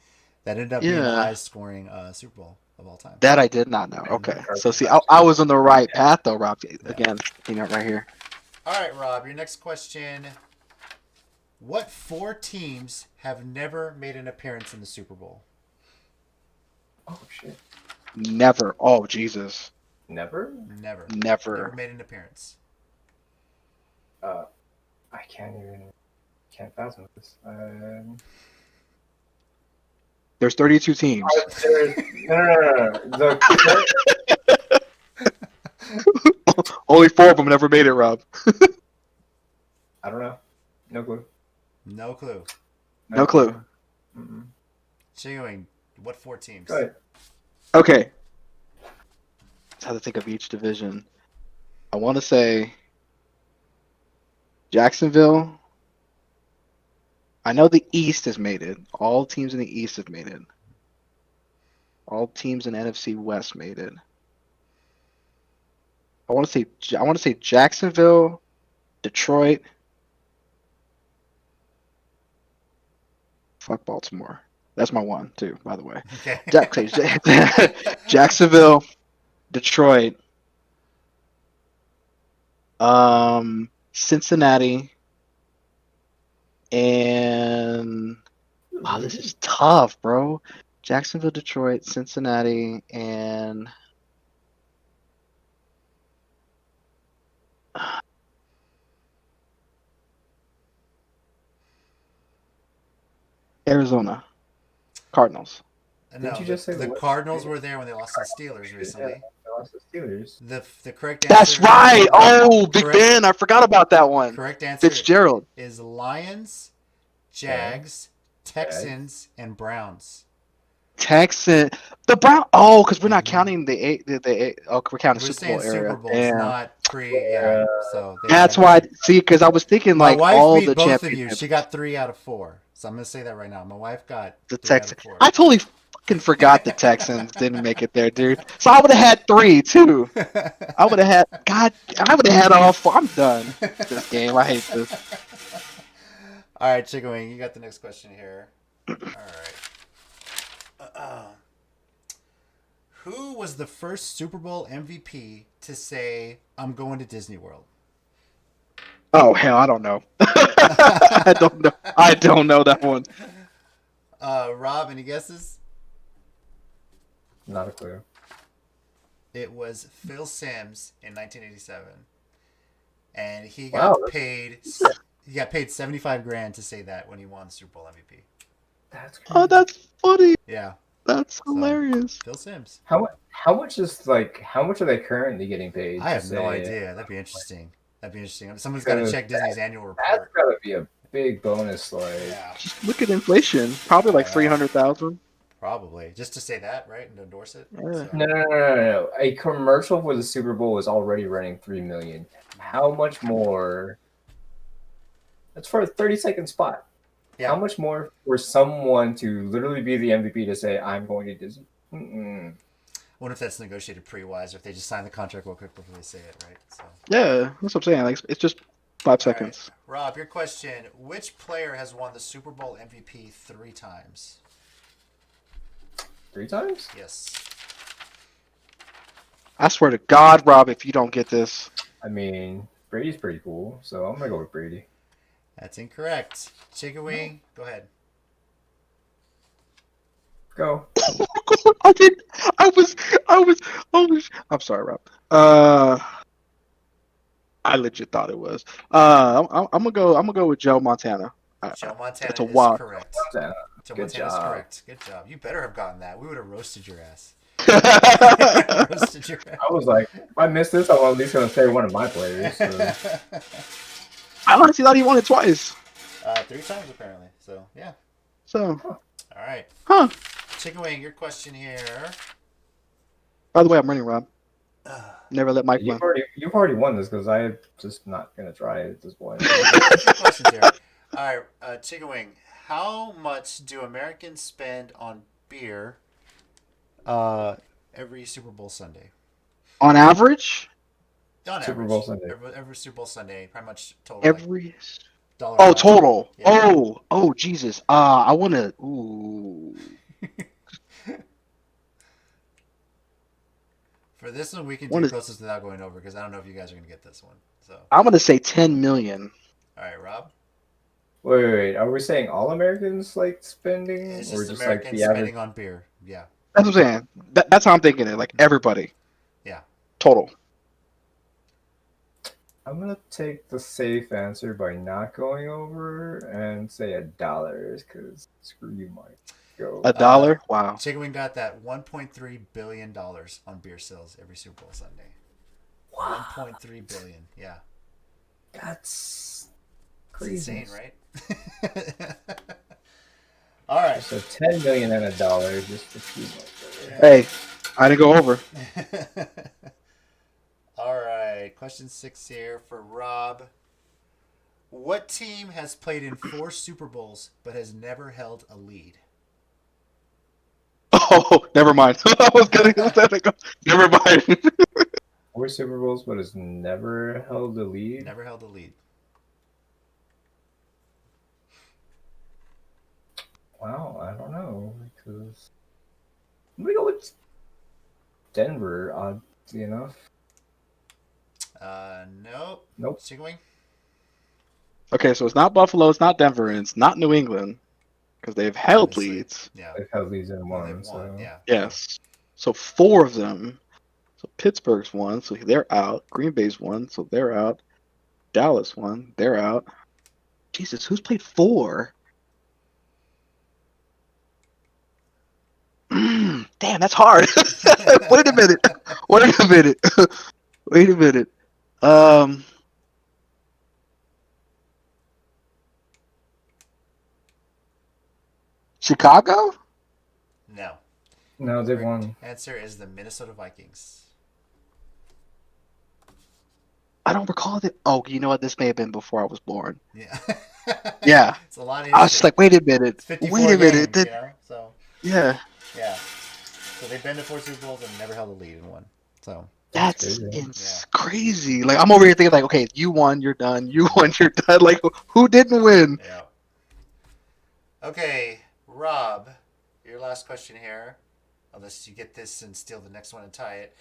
That ended up being the highest scoring Super Bowl of all time. That I did not know. Okay. So, see, I was on the right path, though, Rob. Again, right here. All right, Rob, your next question. What 4 teams have never made an appearance in the Super Bowl? Oh, shit. Never. Oh, Jesus. Never Never made an appearance. I can't fathom this. There's 32 teams. No. Only 4 of them never made it, Rob. I don't know. No clue. No clue. No clue. Chewing. What 4 teams? Go ahead. Okay. Let's have to think of each division. I want to say Jacksonville. I know the East has made it. All teams in the East have made it. All teams in NFC West made it. I want to say Jacksonville, Detroit. Fuck Baltimore. That's my one too, by the way. Okay. Jacksonville, Detroit, Cincinnati, and wow, this is tough, bro. Jacksonville, Detroit, Cincinnati, and Arizona Cardinals. No, Didn't you just say the the Cardinals were there when they lost to the Steelers recently? Yeah, they lost the Steelers. The correct That's answer. right. Oh, Big Ben. I forgot about that one. Correct answer Fitzgerald. is Lions, Jags, Texans, and Browns. Texan. The Brown. Oh, because we're not counting the eight. Oh, we're counting We're Super Bowl saying era. Super Bowls, Damn. not pre. Yeah. So That's why. See, because I was thinking my like wife all beat the both of you. championships. She got 3 out of 4. So I'm gonna say that right now. My wife got The 3 out of Texans. 4. I totally fucking forgot the Texans didn't make it there, dude. So I would have had 3 too. I would have had. God, I would have had all 4. I'm done. This game. I hate this. All right, Chickenwing, you got the next question here. All right. Who was the first Super Bowl MVP to say, "I'm going to Disney World"? Oh hell, I don't know. I don't know. I don't know that one. Rob, any guesses? Not a clue. It was Phil Simms in 1987, and he Wow, got paid. He got paid $75,000 to say that when he won the Super Bowl MVP. That's crazy. Oh, that's funny. Yeah, That's hilarious. Phil Simms. How much are they currently getting paid? I to have no say- idea. That'd be interesting. Someone's got to check Disney's annual That's report. gotta be a big bonus. Like, Yeah, Just look at inflation. Probably like 300,000. probably just to say that, right, and endorse it. Yeah. So- no. A commercial for the Super Bowl is already running $3 million. How much more? That's for a 30-second spot. Yeah. How much more for someone to literally be the MVP to say, "I'm going to Disney"? Mm-mm. I wonder if that's negotiated pre-wise, or if they just sign the contract real quick before they say it, right? So, Yeah, that's what I'm saying. Like it's just 5 seconds. Rob, your question: which player has won the Super Bowl MVP 3 times? 3 times? Yes. I swear to God, Rob, if you don't get this, I mean, Brady's pretty cool, so I'm gonna go with Brady. That's incorrect. Chickenwing, go ahead. Go. I did. I was. I'm sorry, Rob. I legit thought it was. I'm gonna go. I'm gonna go with Joe Montana. Joe Montana That's a is wow. correct. Montana. Joe Good Montana is job. correct. Good job. You better have gotten that. We would have roasted your ass. I Roasted your ass. I was like, if I missed this, I'm at least gonna say one of my players. So. honestly thought he won it twice. 3 times apparently. So yeah. So, All right. huh? Chickenwing, your question here. By the way, I'm running, Rob. Never let Mike win. You've already won this because I'm just not gonna try it at this point. Two questions here. All right, Chickenwing. How much do Americans spend on beer every Super Bowl Sunday? On average, On Super average. Bowl Sunday. Every Super Bowl Sunday, pretty much total. every. Dollar Oh, amount. total. Yeah. Oh, Jesus. I wanna. Ooh. For this one, we can What do is- closest without going over because I don't know if you guys are gonna get this one. So, I'm gonna say 10 million. all right, Rob. Wait. Are we saying all Americans like spending, It's or just just Americans like the average? spending on beer. Yeah. That's what I'm saying. That's how I'm thinking it. Like everybody. Yeah. Total. I'm gonna take the safe answer by not going over and say $1 because screw you, Mike. Go. $1? Wow. Chickenwing got that $1.3 billion on beer sales every Super Bowl Sunday. 1.3 billion. Yeah. That's It's crazy. insane, right? All right. So 10 million and $1 just to keep up. Hey, I didn't go over. All right. Question 6 here for Rob. What team has played in 4 Super Bowls but has never held a lead? Oh, never mind. I was gonna go. Never mind. 4 Super Bowls, but has never held a lead. Never held a lead. Wow, I don't know because I'm gonna go with Denver. Oddly enough. Nope. Nope. Chickenwing? Okay, so it's not Buffalo, it's not Denver, and it's not New England because they've held Obviously. leads. Yeah. They've held leads in Well, one. they've So. won. Yeah. Yes. So 4 of them. So Pittsburgh's won, so they're out. Green Bay's won, so they're out. Dallas won, they're out. Jesus, who's played 4? Damn, that's hard. Wait a minute. Wait a minute. Chicago? No. No, they've Correct won. answer is the Minnesota Vikings. I don't recall that. Oh, you know what? This may have been before I was born. Yeah. Yeah. It's a lot of I was just like, wait a minute. it's 54 Wait a minute. games, you know? So, Yeah. yeah. So they've been to 4 Super Bowls and never held a lead in one. So, That's crazy. crazy. Like, I'm over here thinking, like, okay, you won, you're done. You won, you're done. Like, who didn't win? yeah. Okay, Rob, your last question here. Unless you get this and steal the next one and tie it.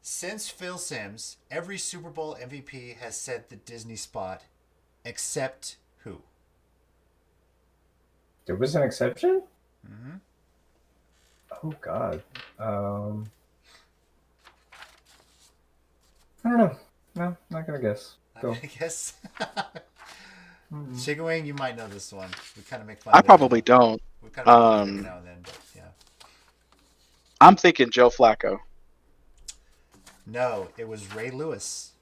Since Phil Simms, every Super Bowl MVP has said the Disney spot, except who? There was an exception? Mm-hmm. Oh God. I don't know. No, not gonna guess. Go. I guess. Mhm. Chickenwing, you might know this one. We kind of make fun I of it. probably don't. We kind of make fun of it every now and then, but yeah. I'm thinking Joe Flacco. No, it was Ray Lewis.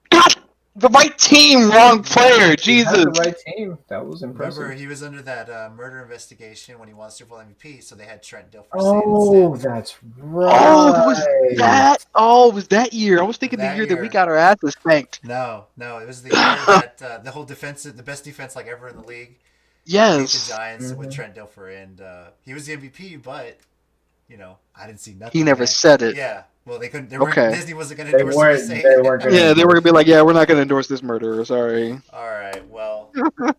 God, the right team, wrong player. He Jesus. had the right team. That was impressive. Remember, he was under that murder investigation when he won Super Bowl MVP, so they had Trent Dilfer. Oh, that's right. Oh, was that? Oh, was that year? I was thinking That the year that we year. got our asses spanked. No, it was the year that the whole the best defense like ever in the league, beat the Yes. Giants with Mhm. Trent Dilfer, and he was the MVP, but I didn't see nothing. He never man. said it. Yeah, well, they couldn't. Okay. Disney wasn't going to They endorse weren't- him. they weren't gonna- Yeah, they were gonna be like, yeah, we're not gonna endorse this murderer. Sorry. All right, well, All right.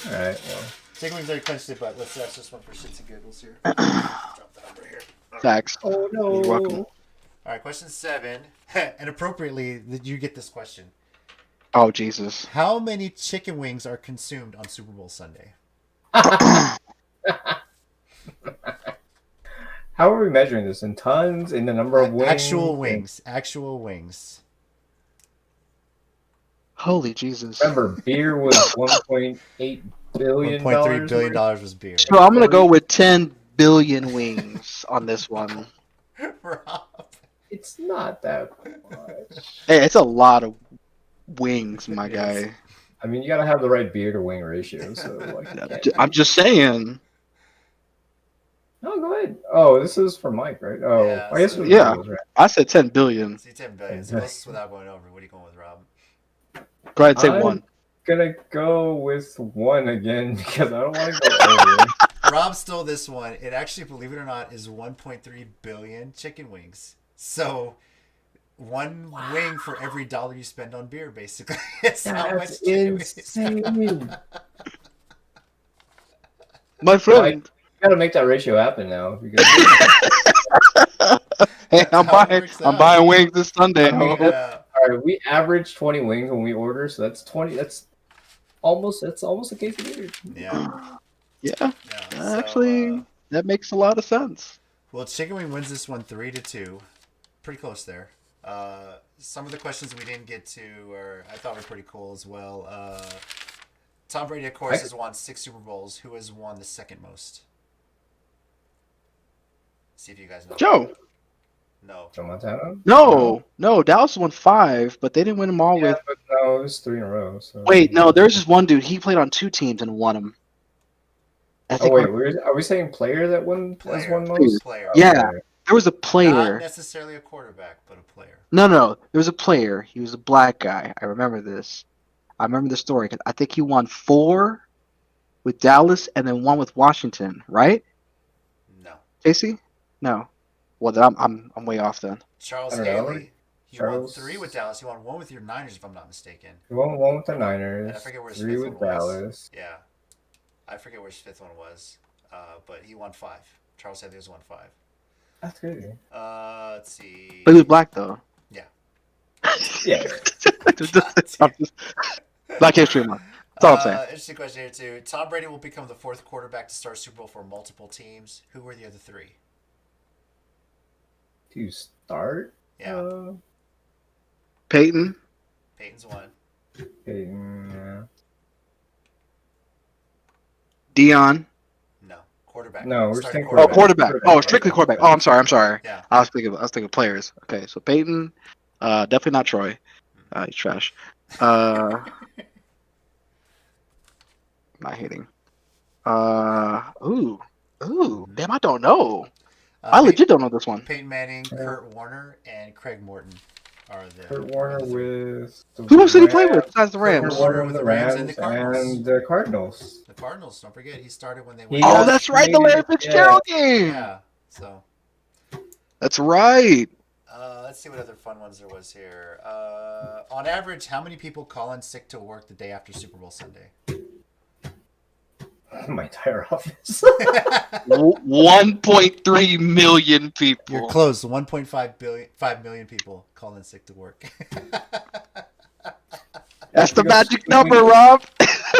Well, Chickenwing's already clinched it, but let's ask this one for shits and giggles here. Drop that over here. Facts. oh no. You're welcome. All right, question 7, and appropriately, you get this question. Oh Jesus. How many chicken wings are consumed on Super Bowl Sunday? How are we measuring this? In tons? In the number of wings? Actual wings. Actual wings. Holy Jesus. Remember, beer was $1.8 billion. $1.3 billion was beer. So I'm gonna go with 10 billion wings on this one. Rob. It's not that much. Hey, it's a lot of wings, my It guy. is. I mean, you gotta have the right beer to wing ratio. So, like, I'm just saying. No, go ahead. Oh, this is for Mike, right? Oh, Yeah, I guess so- it was Yeah. yours, right? I said 10 billion. See, 10 billion. So this is without going over. What are you going with, Rob? Go ahead and say I'm one. gonna go with one again because I don't want to go over. Rob stole this one. It actually, believe it or not, is 1.3 billion chicken wings. So, one wing for every dollar you spend on beer, basically. It's how much That's chicken wings. insane. My friend. You gotta make that ratio happen now because Hey, I'm how it buying works I'm out. buying wings this Sunday. I mean, ho. Yeah. all right, we average 20 wings when we order, so that's 20. That's almost a case of beer. Yeah. Yeah, Yeah. So, actually, that makes a lot of sense. well, Chicken Wing wins this one 3-2. Pretty close there. Some of the questions we didn't get to I thought were pretty cool as well. Tom Brady, of course, has won 6 Super Bowls. Who has won the second most? See if you guys know. Joe. No. Joe Montana? No, Dallas won 5, but they didn't win them all Yeah, with. but no, it was 3 in a row. So. Wait, no, there's just one dude. He played on 2 teams and won them. I Oh think wait, are we saying player that won has Player. won most? Player. Yeah. Okay. there was a Not player. necessarily a quarterback, but a player. No, there was a player. He was a black guy. I remember this. I remember the story. 'Cause I think he won 4 with Dallas and then 1 with Washington, right? No. Casey? No. Well, then I'm way off then. Charles I don't know. Haley. He Charles- won 3 with Dallas. He won 1 with your Niners, if I'm not mistaken. He won 1 with the And I Niners, forget where his 3 fifth with one was. Dallas. Yeah. I forget where his 5th one was. But he won 5. Charles Haley was won 5. That's crazy. Let's see. But he was black though. Yeah. Yeah. I'm just- Black History Month. That's all I'm saying. Interesting question here too. Tom Brady will become the 4th quarterback to start Super Bowl for multiple teams. Who were the other 3? To start? Yeah. Peyton. Peyton's 1. Yeah. Dion. No. Quarterback. No, we're Starting saying Oh, quarterback. Oh, strictly quarterback. Oh, I'm sorry. Yeah. I was thinking players. Okay, so Peyton, definitely not Troy. He's trash. Not hating. Ooh, damn, I don't know. I legit don't know this one. Peyton Manning, Kurt Warner, and Craig Morton are the. Kurt Warner with the Who else did he play Rams. with besides the Kurt Rams? Warner with the Rams and the Cardinals. and the Cardinals. The Cardinals. Don't forget, he started when they He went. got- Oh, that's right, the Larry Fitzgerald game. Yeah. So. That's right. Let's see what other fun ones there was here. On average, how many people call in sick to work the day after Super Bowl Sunday? My entire office. 1.3 million people. You're close. 5 million people call in sick to work. That's the magic number, Rob.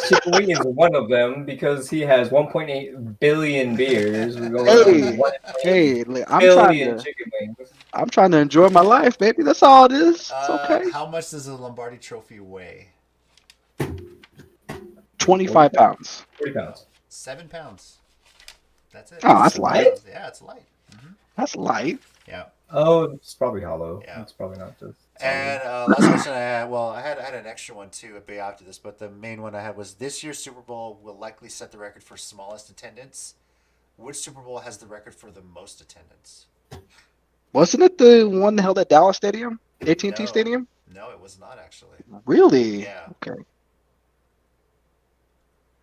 Chickenwing is one of them because he has 1.8 billion beers. We're going Hey, 1.8 hey, billion chicken wings. I'm trying to enjoy my life, baby. That's all it is. It's okay. How much does a Lombardi Trophy weigh? 25 pounds. 40 pounds. 7 pounds. That's it. Oh, that's 7 light. pounds. Yeah, it's light. That's light. Yeah. Oh, it's probably hollow. Yeah. It's probably not just. And last question I had. Well, I had an extra one too a bit after this, but the main one I had was this year's Super Bowl will likely set the record for smallest attendance. Which Super Bowl has the record for the most attendance? Wasn't it the one held at Dallas Stadium? AT&T No. Stadium? No, it was not actually. Really? Yeah. Okay.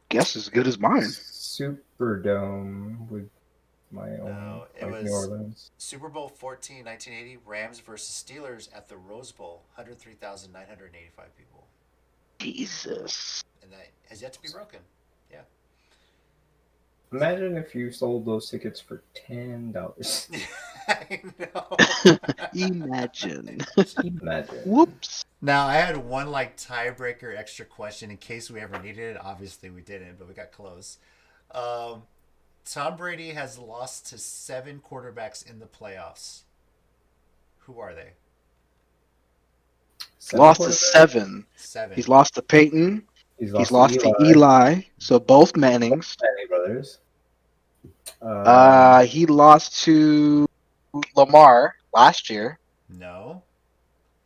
Guess as good as mine. Superdome with my own. No, it like was- New Orleans. Super Bowl 14, 1980, Rams versus Steelers at the Rose Bowl, 103,985 people. Jesus. And that has yet to be broken. Imagine if you sold those tickets for $10. I know. Imagine. Imagine. Whoops. Now I had one like tiebreaker extra question in case we ever needed it. Obviously we didn't, but we got close. Tom Brady has lost to 7 quarterbacks in the playoffs. Who are they? Lost to 7. 7. He's lost to Peyton. He's He's lost to Eli. So both Mannings. Manning brothers. He lost to Lamar last year. No.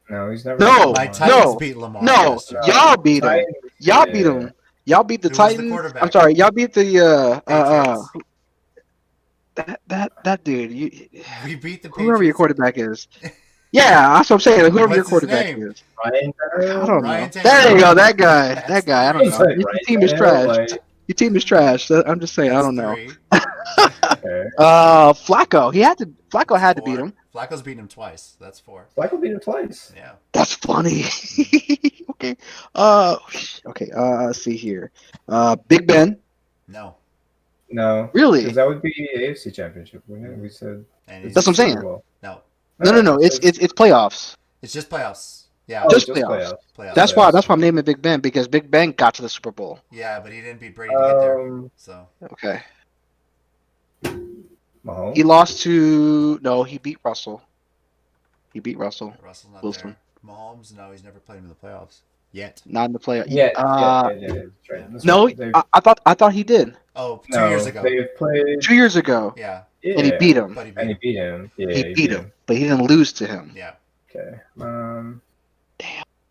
No, he's never. No, My won. Titans beat Lamar. No, last year. y'all beat him. Titans, Y'all yeah. beat him. Y'all beat the Who was the Titans. quarterback? I'm sorry. Y'all beat the Patriots. that dude. We beat the Patriots. Whoever your quarterback is. Yeah, that's what I'm saying. Whoever What's your his quarterback name? is. Ryan I don't Ryan know. Tannehill. There you go. That guy. That's That guy. I don't three. know. Like, Your Ryan team is Tannehill, trash. like, Your team is trash. I'm just saying. I That's don't know. 3. okay. Flacco. Flacco had to beat 4. him. Flacco's beaten him twice. That's 4. Flacco beat him twice. Yeah. That's funny. Okay. Okay. Let's see here. Big Ben. No. No. Really? Because that would be AFC Championship, wouldn't it? We said. And That's what I'm saying. Super Bowl. No. No. It's playoffs. It's just playoffs. Yeah. Just just playoffs. Playoffs. That's why I'm naming Big Ben because Big Ben got to the Super Bowl. Yeah, but he didn't beat Brady to get there. So. Okay. Mahomes. He lost to he beat Russell. Russell's not Wilson. there. Mahomes, no, he's never played him in the playoffs yet. Not in the playoffs. Yeah. That's right. No, They've- I thought he did Oh, 2 years ago. They've played. 2 years ago, Yeah, and he beat him. but he beat And he him. beat him. Yeah, He beat him, but he didn't lose to him. Yeah. Okay.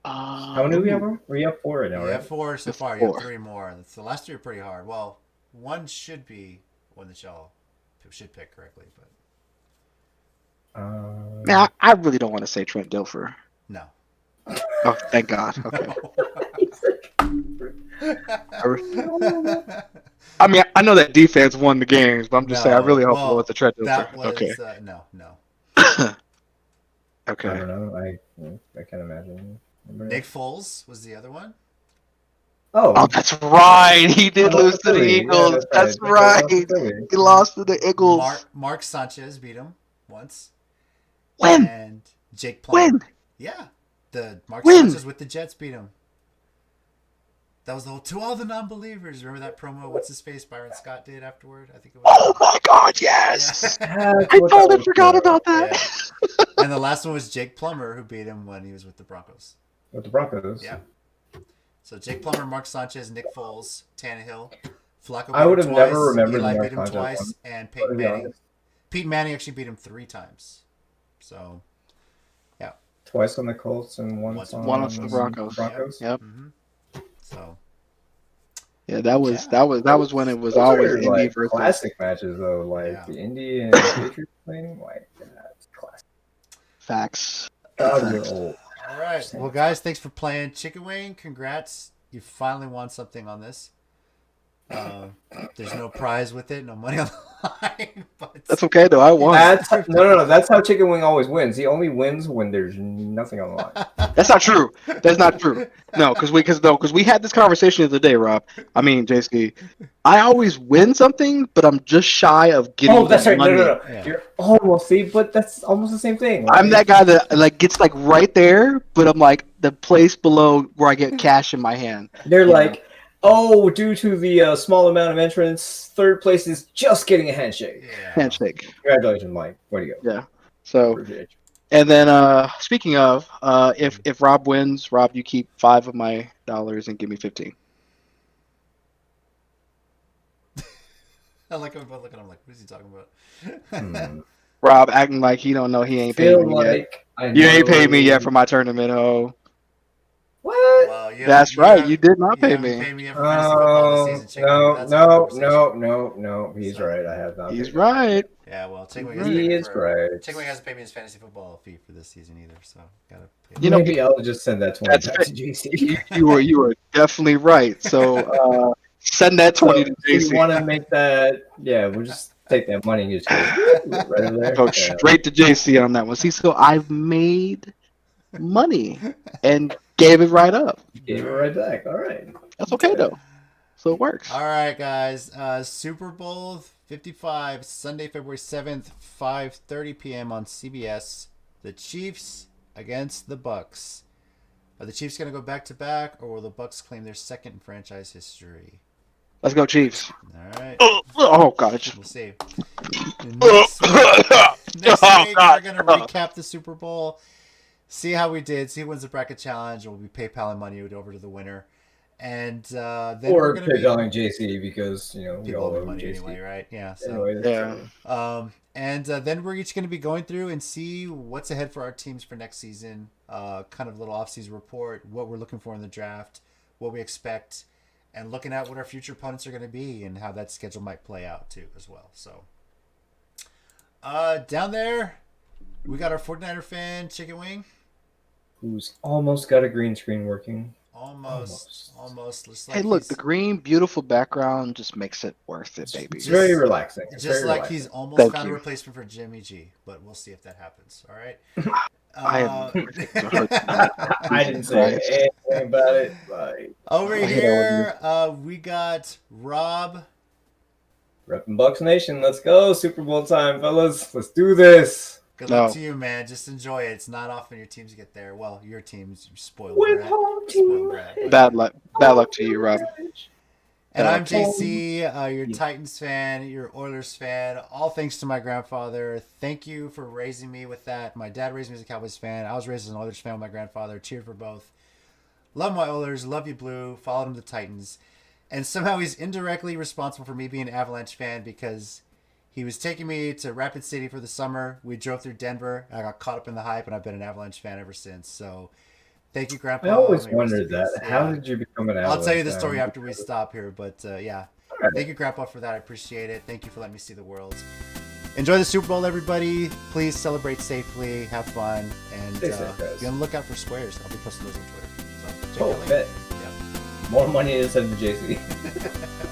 How many do we have? We have 4 right now, You right? have 4 so far. You have 4. 3 more. So the last 3 are pretty hard. Well, one should be one that y'all should pick correctly, but Man, I really don't want to say Trent Dilfer. no. Oh, thank God. Okay. I mean, I know that defense won the games, but I'm just saying I really hope it was the Trent Dilfer. That was Okay. No. I Okay. don't know. I can't imagine. Nick Foles was the other one. Oh, that's right. He did lose to the Eagles. Yeah, that's right. He lost to the Eagles. Mark Sanchez beat him once. When? And Jake Plummer. When? Yeah. The Mark When? Sanchez with the Jets beat him. That was the whole to all the non-believers. Remember that promo? What's his face? Byron Scott did afterward. I think it was. Oh my God! Yes. Yeah. I totally forgot about that. Yeah. And the last one was Jake Plummer, who beat him when he was with the Broncos. With the Broncos. Yeah. So Jake Plummer, Mark Sanchez, Nick Foles, Tannehill, Flacco. I would have twice, never remembered Eli Mark beat him Sanchez twice, one, and to Peyton be Manning. honest. Peyton Manning actually beat him 3 times. So. Twice on the Colts and once on the Broncos. Yep. Mm-hmm. So. Yeah, that was when it was always Indy like versus classic matches though, like Yeah. the Indy and Patriots playing. Like that's classic. facts. God, we're old. All right. Well, guys, thanks for playing Chickenwing. Congrats. You finally won something on this. There's no prize with it, no money on the line. But That's okay though. I won. No. That's how Chicken Wing always wins. He only wins when there's nothing on the line. That's not true. That's not true. No, because we had this conversation the other day, Rob. I mean, JC. I always win something, but I'm just shy of getting. Oh, that's the right. money. No. Yeah. You're almost but that's almost the same thing. Right? I'm that guy that like gets like right there, but I'm like the place below where I get cash in my hand. They're like, oh, due to the small amount of entrants, third place is just getting a handshake. yeah. Handshake. Congratulations, Mike. Way to go. Yeah. So, Appreciate you. and then speaking of, if Rob wins, Rob, you keep $5 of my dollars and give me 15. I like him both looking at him like, what is he talking about? Rob acting like he don't know he ain't paid Feel me yet. like I You ain't know- paid me yet for my tournament, oh. What? Well, That's right. You did not pay me. Paid me yet for fantasy football this season, Chicken. No, That's our conversation. no. He's right. I have not. He's paid. right. Yeah, well, Chickenwing He hasn't paid me is for- right. Chickenwing hasn't paid me his fantasy football fee for this season either, so gotta pay. You know, Maybe I'll just send that 20 That's back to JC. you were definitely right. So send that 20 to If JC. you want to make that, yeah, we'll just take that money and just go right over there. Go Yeah. straight to JC on that one. See, so I've made money and gave it right up. Gave it right back. All right. That's okay though. So it works. All right, guys. Super Bowl 55, Sunday, February 7th, 5:30 p.m. on CBS. The Chiefs against the Bucks. Are the Chiefs going to go back-to-back, or will the Bucks claim their second in franchise history? Let's go, Chiefs. All right. Oh, God. We'll see. Next week we're going to recap the Super Bowl, see how we did, see who wins the bracket challenge, and we'll be PayPaling money over to the winner. And then we're Or going to be PayPaling JC because, we people all owe owe money JC. anyway, right? Yeah. So, Anyway, Yeah. and then we're each going to be going through and see what's ahead for our teams for next season. Kind of a little off-season report, what we're looking for in the draft, what we expect, and looking at what our future opponents are going to be and how that schedule might play out too as well. So, down there, we got our 49er fan, Chickenwing. who's almost got a green screen working. Almost. Looks like Hey, look, he's- the green, beautiful background just makes it worth it, baby. It's very relaxing. It's just very like relaxing. he's almost Thank found a you. replacement for Jimmy G, but we'll see if that happens. All right. I I didn't say anything about it. Like, Over I hate here, we got Rob. repping Bucks Nation. Let's go. Super Bowl time, fellas. Let's do this. Good luck No. to you, man. Just enjoy it. It's not often your teams get there. Well, your teams, you spoiled With brat. home Spoiled team. brat. Bad luck to you, Rob. And I'm Okay. JC, your Titans fan, your Oilers fan. All thanks to my grandfather. Thank you for raising me with that. My dad raised me as a Cowboys fan. I was raised as an Oilers fan with my grandfather. Cheered for both. Love my Oilers. Love you, Blue. Followed him to the Titans. And somehow he's indirectly responsible for me being an Avalanche fan because he was taking me to Rapid City for the summer. We drove through Denver. I got caught up in the hype, and I've been an Avalanche fan ever since. So thank you, Grandpa. I always May rest in wondered that. peace. How Yeah. did you become an I'll tell you the Avalanche story fan? after we stop here, but yeah. Alright. Thank you, Grandpa, for that. I appreciate it. Thank you for letting me see the world. Enjoy the Super Bowl, everybody. Please celebrate safely, have fun, and Stay safe, guys. be on the lookout for squares. I'll be posting those on Twitter. So check Oh, it out later. bet. More money to send to JC. Yeah.